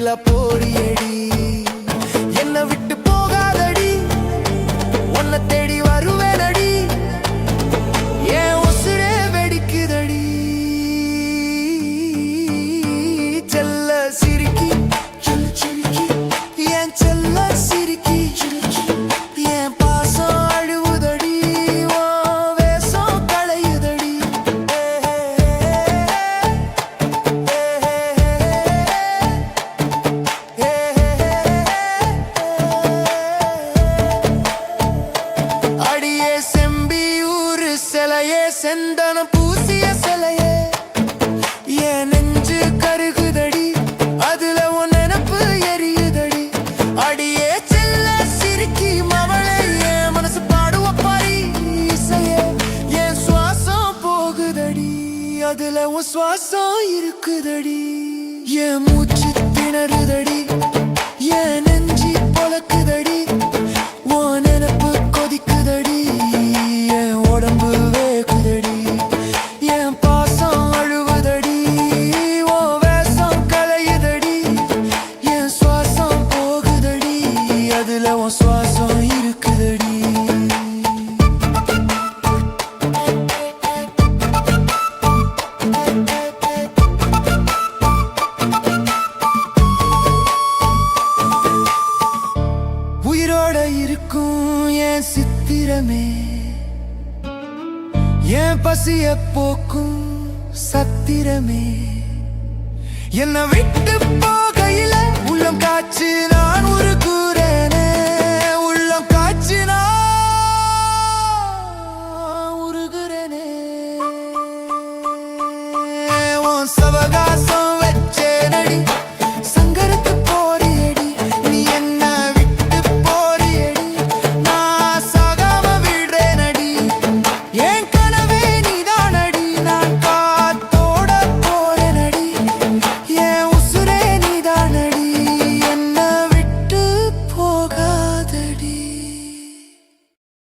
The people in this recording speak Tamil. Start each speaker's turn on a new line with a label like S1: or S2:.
S1: வீட்டுக்குள்ள போறியடி, என்ன விட்டு போகாதடி, உன்னை தேடி வருவேனடி, என் உசுரே வெடிக்குதடி. செல்ல சிரிக்கி என் செல்ல சிரிக்கி, என் பாசம் அழுவுதடி, உன் வேஷம் களையுதடி. அடியே செம்பியூரு சிலையே, செந்தனம் பூசிய சிலையே, என் நெஞ்சு கருகுதடி, அதுல உன் நினப்பு எரியுதடி. அடியே செல்ல சிரிக்கி மவளே, என் மனசு பாடுவ பாரி இசையே, என் சுவாசம் போகுதடி, அதுல உன் சுவாசம் இருக்குதடி. என் மூச்சு திணறுதடி, என் நெஞ்சி பொழக்குதடி, உன் நினப்பு கொதிக்குதடி, என் உடம்பு வேகுதடி, என் பாசம் அழுவுதடி, உன் வேஷம் களையுதடி, என் சுவாசம் போகுதடி, அதுல உன் சுவாசம் இருக்குதடி. உயிரோட இருக்கும் என் சித்திரமே, என் பசிய போக்கும் சத்திரமே, என்னை விட்டு போகையில உள்ளம் காய்ச்சி நான் உருகு